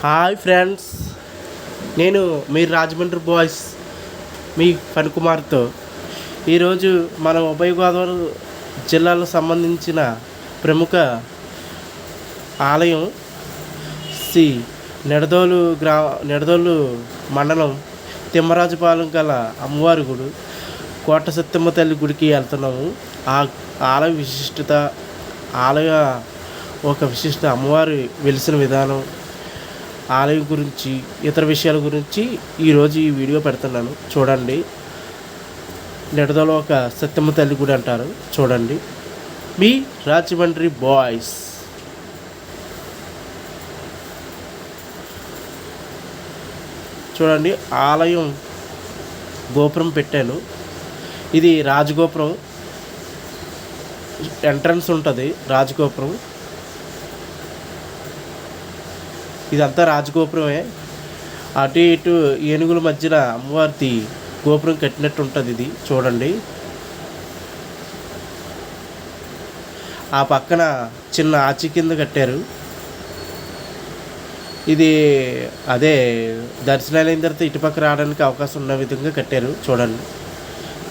Hi friends, నేను మీ Rajahmundry boys మీ ఫణికుమార్తో ఈరోజు మన ఉభయ గోదావరి జిల్లాలకు సంబంధించిన ప్రముఖ ఆలయం శ్రీ నిడదోలు మండలం తిమ్మరాజుపాలెం గల అమ్మవారి గుడి కోట సత్యమ్మ తల్లి గుడికి వెళ్తున్నాము. ఆ ఆలయ విశిష్టత, ఆలయ ఒక విశిష్ట అమ్మవారి వెలిసిన విధానం, ఆలయం గురించి, ఇతర విషయాల గురించి ఈరోజు ఈ వీడియో పెడుతున్నాను. చూడండి. నిడదలో ఒక సత్యమ్మ తల్లి గుడి అంటారు. చూడండి. మీ రాజమండ్రి బాయ్స్. చూడండి, ఆలయం గోపురం పెట్టాను. ఇది రాజగోపురం, ఎంట్రన్స్ ఉంటుంది. రాజగోపురం ఇదంతా రాజగోపురమే. అటు ఇటు ఏనుగుల మధ్యన అమ్మవారి గోపురం కట్టినట్టు ఉంటుంది. ఇది చూడండి. ఆ పక్కన చిన్న ఆచి కింద కట్టారు. ఇది అదే దర్శనాలు అయిన తర్వాత ఇటుపక్క రావడానికి అవకాశం ఉన్న విధంగా కట్టారు. చూడండి,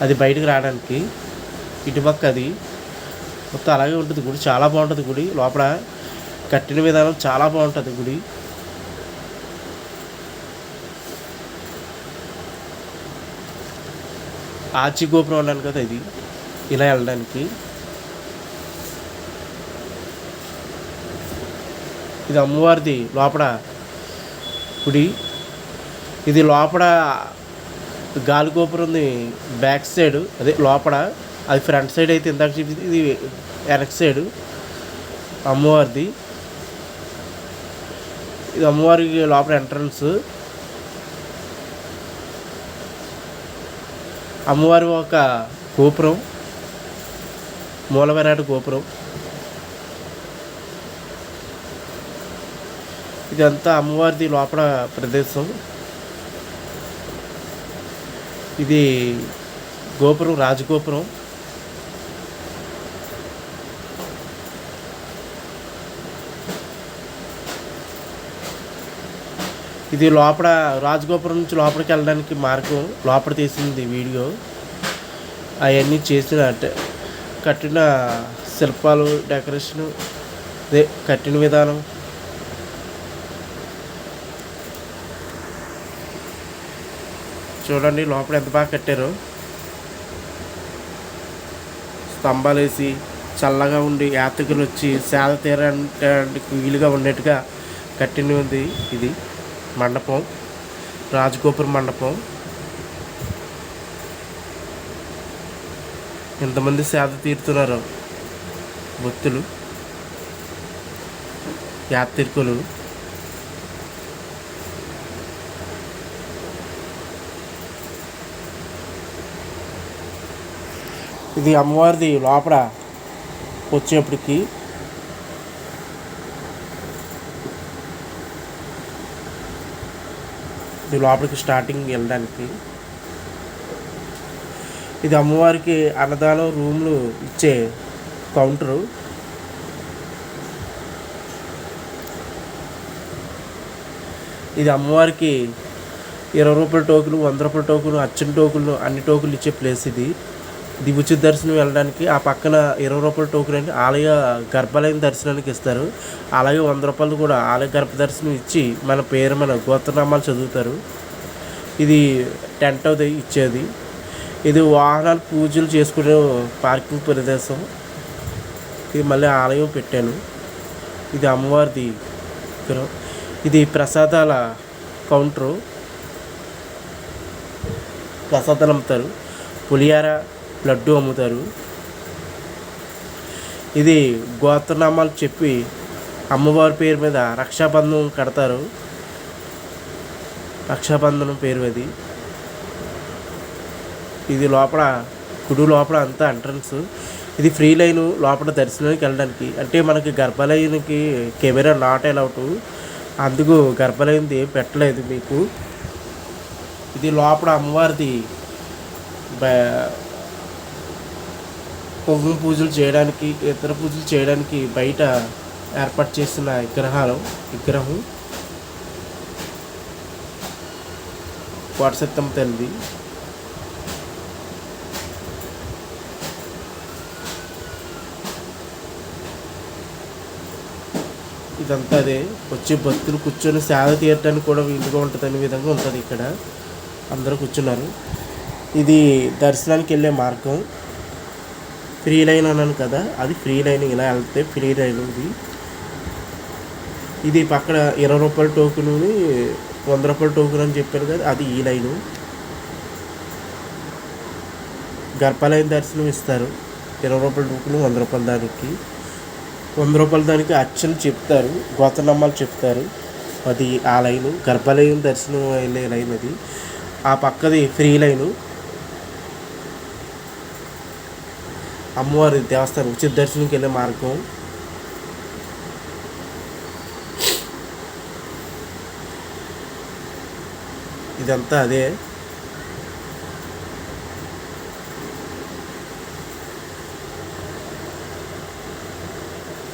అది బయటకు రావడానికి ఇటుపక్క అది మొత్తం అలాగే ఉంటుంది. గుడి చాలా బాగుంటుంది. గుడి లోపల కట్టిన విధానం చాలా బాగుంటుంది. గుడి ఆచి గోపురం ఉన్నాను కదా, ఇది ఇలా వెళ్ళడానికి. ఇది అమ్మవారిది లోపల గుడి. ఇది లోపల గాలి గోపురం ఉంది బ్యాక్ సైడ్, అదే లోపల. అది ఫ్రంట్ సైడ్ అయితే ఇందాక చూపించింది. ఇది వెనక సైడు అమ్మవారిది. ఇది అమ్మవారికి లోపల ఎంట్రన్స్. అమ్మవారి ఒక గోపురం, మూలవిరాట్ గోపురం. ఇదంతా అమ్మవారిది లోపల ప్రదేశం. ఇది గోపురం, రాజగోపురం. ఇది లోపల రాజగోపురం నుంచి లోపలికి వెళ్ళడానికి మార్గం. లోపల తీసింది వీడియో. అవన్నీ చేసిన కట్టిన శిల్పాలు, డెకరేషను, అదే కట్టిన విధానం. చూడండి లోపల ఎంత బాగా కట్టారో. స్తంభాలు వేసి చల్లగా ఉండి యాత్రికులు వచ్చి సేద తీరడానికి వీలుగా ఉండేట్టుగా కట్టిన ఉంది. ఇది మండపం, రాజగోపురం మండపం. ఎంతమంది సేద తీరుతున్నారు భక్తులు, యాత్రికులు. ఇది అమ్మవారిది లోపల వచ్చేప్పటికి. ఇది లోపలికి స్టార్టింగ్ వెళ్ళడానికి. ఇది అమ్మవారికి అన్నదానం రూమ్లు ఇచ్చే కౌంటరు. ఇది అమ్మవారికి 20 రూపాయల టోకులు, 100 రూపాయల టోకులు, అచ్చిన టోకులు, అన్ని టోకులు ఇచ్చే ప్లేస్ ఇది. ఇది ఉచిత దర్శనం వెళ్ళడానికి. ఆ పక్కన 20 రూపాయల టోకెన్ అంటే ఆలయ గర్భాలయం దర్శనానికి ఇస్తారు. అలాగే 100 రూపాయలు కూడా ఆలయ గర్భ దర్శనం ఇచ్చి మన పేరు, మన గోత్రనామాలు చదువుతారు. ఇది టెంట్ అది ఇచ్చేది. ఇది వాహనాలు పూజలు చేసుకునే పార్కింగ్ ప్రదేశం. ఇది మళ్ళీ ఆలయం పెట్టాను. ఇది అమ్మవారిది. ఇది ప్రసాదాల కౌంటరు. ప్రసాదాలు అమ్ముతారు. పులిహార, లడ్డు అమ్ముతారు. ఇది గోత్రనామాలు చెప్పి అమ్మవారి పేరు మీద రక్షాబంధనం కడతారు. రక్షాబంధనం పేరు అది. ఇది లోపల గుడి లోపల అంతా ఎంట్రన్స్. ఇది ఫ్రీ లైను లోపల దర్శనానికి వెళ్ళడానికి. అంటే మనకి గర్భాలయానికి కెమెరా నాట్ అలౌట్, అందుకు గర్భాలయంది ఏం పెట్టలేదు మీకు. ఇది లోపల అమ్మవారిది కుంకుమ పూజలు చేయడానికి, ఇతర పూజలు చేయడానికి బయట ఏర్పాటు చేసిన విగ్రహం. కోటసత్తమ్మ తల్లి. ఇదంతా అదే, వచ్చే భక్తులు కూర్చొని సేద తీయటానికి కూడా వీలుగా ఉంటుంది అనే విధంగా ఉంటుంది. ఇక్కడ అందరూ కూర్చున్నారు. ఇది దర్శనానికి వెళ్ళే మార్గం. ఫ్రీ లైన్ అన్నాను కదా, అది ఫ్రీ లైన్. ఇలా వెళ్తే ఫ్రీ లైన్. ఇది పక్కన 20 రూపాయల టోకెను, 100 రూపాయల టోకెన్ అని చెప్పాను కదా, అది ఈ లైను. గర్భాలయం దర్శనం ఇస్తారు. 20 రూపాయల టోకెను, 100 రూపాయల దానికి. 100 రూపాయల దానికి అర్చనలు చెప్తారు, గోతనమ్మాలు చెప్తారు. అది ఆ లైను, గర్భాలయం దర్శనం వెళ్ళే లైన్ అది. ఆ పక్కది ఫ్రీ లైను, అమ్మవారి దేవస్థానం ఉచిత దర్శనంకి వెళ్ళే మార్గం. ఇదంతా అదే.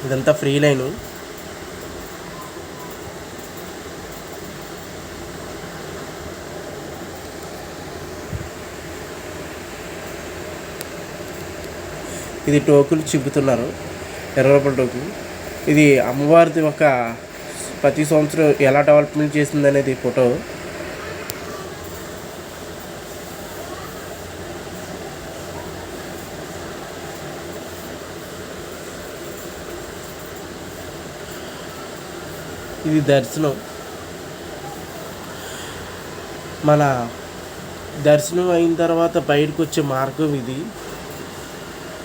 ఇదంతా ఫ్రీ లైను. ఇది టోకులు చిబ్బుతున్నారు, 20 రూపాయల టోకులు. ఇది అమ్మవారిది ఒక ప్రతి సంవత్సరం ఎలా డెవలప్మెంట్ చేసింది అనేది ఫోటో. ఇది దర్శనం. మన దర్శనం అయిన తర్వాత బయటకు వచ్చే మార్గం ఇది.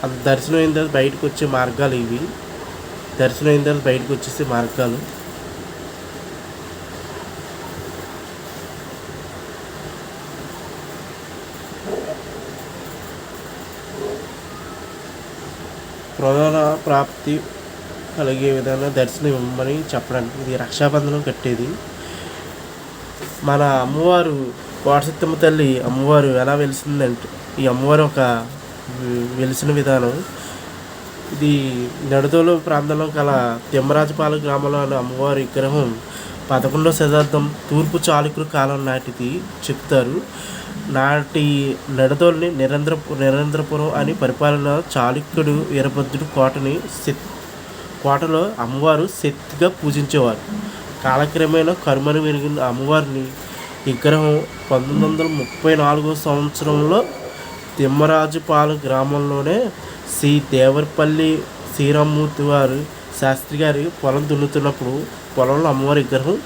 అది దర్శనం అయిన తర్వాత బయటకు వచ్చే మార్గాలు ఇవి. దర్శనం అయిన తర్వాత బయటకు వచ్చేసే మార్గాలు. ప్రధాన ప్రాప్తి కలిగే విధంగా దర్శనం ఇవ్వమని చెప్పడానికి. ఇది రక్షాబంధనం కట్టేది. మన అమ్మవారు కోటసత్తమ్మ తల్లి అమ్మవారు ఎలా వెలిసిందంటే, ఈ అమ్మవారు ఒక వెలిసిన విధానం ఇది. నడదోలు ప్రాంతంలో గల తిమ్మరాజపాలెం గ్రామంలో అమ్మవారి విగ్రహం 11వ శతాబ్దం తూర్పు చాళుక్యుల కాలం నాటిది చెప్తారు. నాటి నడదోలుని నిరంధ్రపురం అని పరిపాలన చాళుక్యుడు వీరభద్రుడు కోటలో అమ్మవారు శక్తిగా పూజించేవారు. కాలక్రమేణా కనుమరుగు వెలిగిన అమ్మవారిని విగ్రహం 1934 సంవత్సరంలో తిమ్మరాజుపాలెం గ్రామంలోనే శ్రీ దేవరపల్లి శ్రీరామ్మూర్తి వారు శాస్త్రి గారి పొలం దున్నుతున్నప్పుడు పొలంలో అమ్మవారి విగ్రహం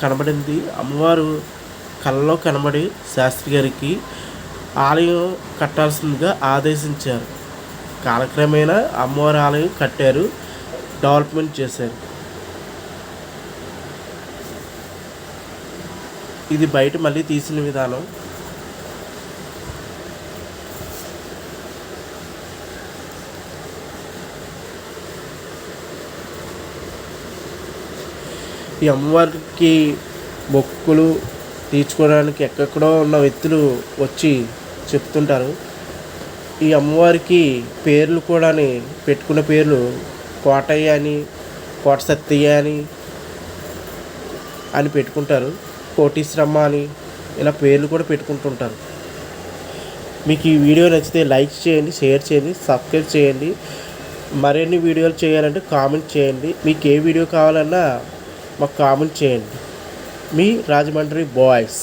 కనబడింది. అమ్మవారు కళ్ళలో కనబడి శాస్త్రి గారికి ఆలయం కట్టాల్సిందిగా ఆదేశించారు. కాలక్రమేణా అమ్మవారి ఆలయం కట్టారు, డెవలప్మెంట్ చేశారు. ఇది బయట మళ్ళీ తీసిన విధానం. ఈ అమ్మవారికి మొక్కులు తీర్చుకోవడానికి ఎక్కడెక్కడో ఉన్న వ్యక్తులు వచ్చి చెప్తుంటారు. ఈ అమ్మవారికి పేర్లు కూడా పెట్టుకున్న పేర్లు కోటయ్య అని, కోట సత్తయ్య అని పెట్టుకుంటారు. కోటీశ్వరమ్మ అని ఇలా పేర్లు కూడా పెట్టుకుంటుంటారు. మీకు ఈ వీడియో నచ్చితే లైక్ చేయండి, షేర్ చేయండి, సబ్స్క్రైబ్ చేయండి. మరిన్ని వీడియోలు చేయాలంటే కామెంట్ చేయండి. మీకు ఏ వీడియో కావాలన్నా మాకు కామెంట్ చేయండి. మీ రాజమండ్రి బాయ్స్.